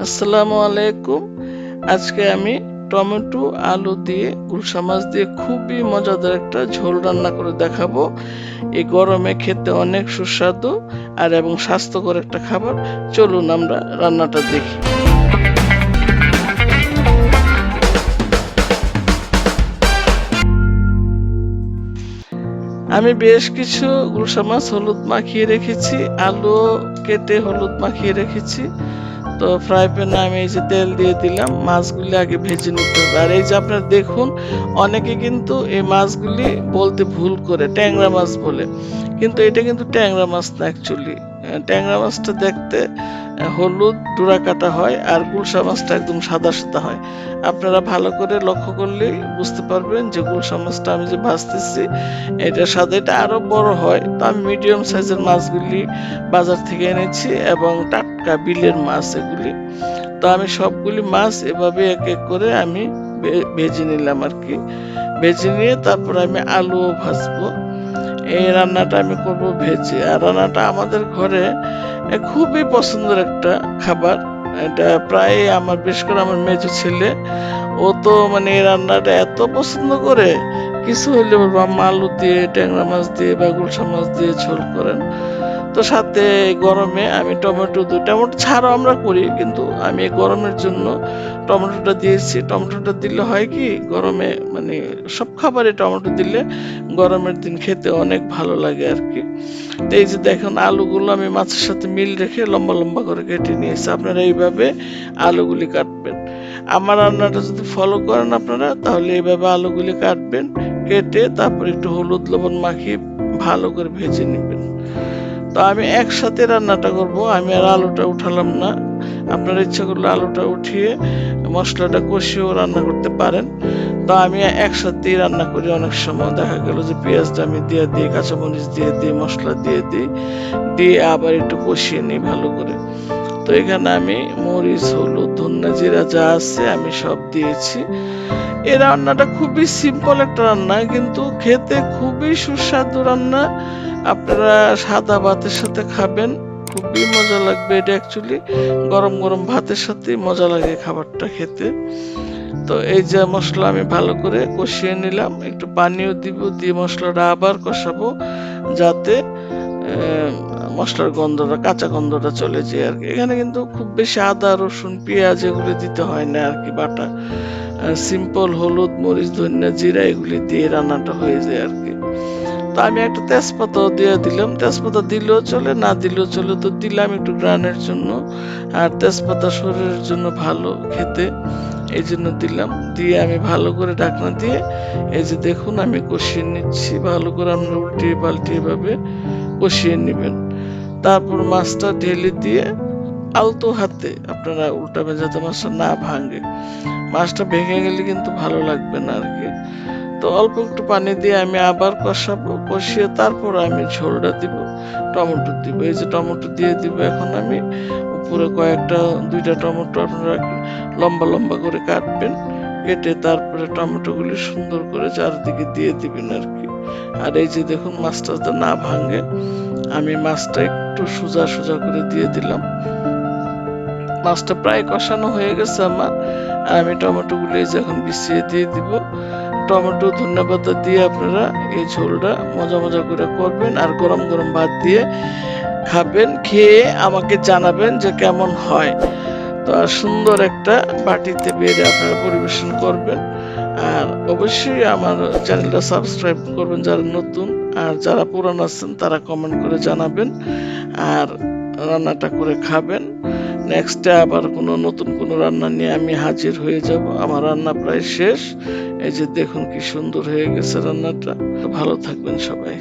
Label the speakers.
Speaker 1: আসসালামু আলাইকুম। আজকে আমি টমেটো, আলু দিয়ে গুলশা মাছ দিয়ে খুবই মজাদার একটা ঝোল রান্না করে দেখাবো। এই গরমে খেতে অনেক সুস্বাদু এবং স্বাস্থ্যকর একটা খাবার। চলুন আমরা রান্নাটা দেখি। আমি বেশ কিছু গুলশা মাছ হলুদ মাখিয়ে রেখেছি, আলু কেটে হলুদ মাখিয়ে রেখেছি। তো ফ্রাই প্যানে আমি এই যে তেল দিয়ে দিলাম, মাছগুলি আগে ভেজে নিতে হবে। আর এই যে আপনারা দেখুন, অনেকে কিন্তু এই মাছগুলি বলতে ভুল করে ট্যাংরা মাছ বলে, কিন্তু এটা কিন্তু ট্যাংরা মাছ না অ্যাকচুয়ালি। ট্যাংরা মাছটা দেখতে হলুদ ডোরা কাটা হয়, আর গুলশা মাছটা একদম সাদা সাদা হয়। আপনারা ভালো করে লক্ষ্য করলেই বুঝতে পারবেন যে গুলশা মাছটা আমি যে ভাজতেছি এটা সাদা, এটা আরো বড় হয়। তো আমি মিডিয়াম সাইজের মাছগুলি বাজার থেকে এনেছি এবং টাটকা বিলের মাছ এগুলি। তো আমি সবগুলি মাছ এভাবে এক এক করে আমি ভেজে নিলাম আর কি। ভেজে নিয়ে তারপর আমি আলুও ভাজবো। এই রান্নাটা আমি করব ভেজে। আর রান্নাটা আমাদের ঘরে খুবই পছন্দের একটা খাবার। এটা প্রায় আমার, বিশেষ করে আমার মেজো ছেলে, ও তো মানে এই রান্নাটা এত পছন্দ করে, কিছু হইলে বলবো আম্মা আলু দিয়ে ট্যাংরা মাছ দিয়ে বা গুলশা মাছ দিয়ে ঝোল করেন। তো সাথে গরমে আমি টমেটো টমেটো ছাড়াও আমরা করি, কিন্তু আমি গরমের জন্য টমেটোটা দিয়েছি। টমেটোটা দিলে হয় কি, গরমে মানে সব খাবারে টমেটো দিলে গরমের দিন খেতে অনেক ভালো লাগে আর কি। তো এই যে দেখুন, আলুগুলো আমি মাছের সাথে মিল রেখে লম্বা লম্বা করে কেটে নিয়েছি। আপনারা এইভাবে আলুগুলি কাটবেন। আমার রান্নাটা যদি ফলো করেন আপনারা, তাহলে এইভাবে আলুগুলি কাটবেন, কেটে তারপর একটু হলুদ লবণ মাখিয়ে ভালো করে ভেজে নেবেন। তো আমি একসাথে রান্নাটা করব, আমি আর আলুটা উঠালাম না। আপনারা ইচ্ছা করলে আলুটা উঠিয়ে মশলাটা কষিয়েও রান্না করতে পারেন। তো আমি একসাথেই রান্না করি। অনেক সময় দেখা গেল যে পেঁয়াজটা আমি দিয়ে দিই, কাঁচামরিচ দিয়ে দিই, মশলা দিয়ে দিই, দিয়ে আবার একটু কষিয়ে নিই ভালো করে। তো এখানে আমি মরিচ, হলুদ, ধনিয়া, জিরা যা আছে আমি সব দিয়েছি। এই রান্নাটা খুবই সিম্পল একটা রান্না, কিন্তু খেতে খুবই সুস্বাদু রান্না। আপনারা সাদা ভাতের সাথে খাবেন, খুবই মজা লাগবে। এটা অ্যাকচুয়ালি গরম গরম ভাতের সাথে মজা লাগে খাবারটা খেতে। তো এই যে মশলা আমি ভালো করে কষিয়ে নিলাম, একটু পানিও দিব, দিয়ে মশলাটা আবার কষাবো, যাতে মশলার গন্ধটা, কাঁচা গন্ধটা চলে যায় আর কি। এখানে কিন্তু খুব বেশি আদা রসুন পেঁয়াজ এগুলি দিতে হয় না আর কি, বাটা সিম্পল হলুদ মরিচ ধনিয়া জিরা এগুলি দিয়ে রান্নাটা হয়ে যায় আর কি। তো আমি একটা তেজপাতাও দিয়ে দিলাম, তেজপাতা দিলেও চলে না দিলেও চলে, তো দিলাম একটু গ্রানের জন্য। আর তেজপাতা শরীরের জন্য ভালো খেতে, এই জন্য দিলাম। দিয়ে আমি ভালো করে ঢাকনা দিয়ে এই যে দেখুন আমি কষিয়ে নিচ্ছি ভালো করে। আমরা উল্টিয়ে পাল্টিয়ে ভাবে কষিয়ে নেবেন। তারপর মাছটা ঢেলে দিয়ে আলতো হাতে আপনারা উল্টাবেন, যাতে মাছটা না ভাঙে। মাছটা ভেঙে গেলে কিন্তু ভালো লাগবে না আর কি। তো অল্প একটু পানি দিয়ে আমি আবার কষাবো, কষিয়ে তারপর আমি ঝোলটা দিব, টমেটো দিব। এই যে টমেটো দিয়ে দিব এখন আমি। উপরে কয়েকটা, দুইটা টমেটো আপনারা লম্বা লম্বা করে কাটবেন, কেটে তারপরে টমেটোগুলি সুন্দর করে চারদিকে দিয়ে দিবেন আর কি। আর এই যে দেখুন মাছটা যাতে না ভাঙে, আমি মাছটা একটু সোজা সোজা করে দিয়ে দিলাম। মাছটা প্রায় কষানো হয়ে গেছে আমার। আর আমি টমেটোগুলো এই যে এখন বিছিয়ে দিয়ে দিব। টমেটো ধন্যবাদ দিয়ে আপনারা এই ঝোলটা মজা মজা করে করবেন, আর গরম গরম ভাত দিয়ে খাবেন। খেয়ে আমাকে জানাবেন যে কেমন হয়। তো আর সুন্দর একটা বাটিতে বেড়ে আপনারা পরিবেশন করবেন। আর অবশ্যই আমার চ্যানেলটা সাবস্ক্রাইব করবেন যারা নতুন, আর যারা পুরান আছেন তারা কমেন্ট করে জানাবেন। আর রান্নাটা করে খাবেন। নেক্সটে আবার কোনো নতুন কোনো রান্না নিয়ে আমি হাজির হয়ে যাব। আমার রান্না প্রায় শেষ। এই যে দেখুন কি সুন্দর হয়ে গেছে রান্নাটা। ভালো থাকবেন সবাই।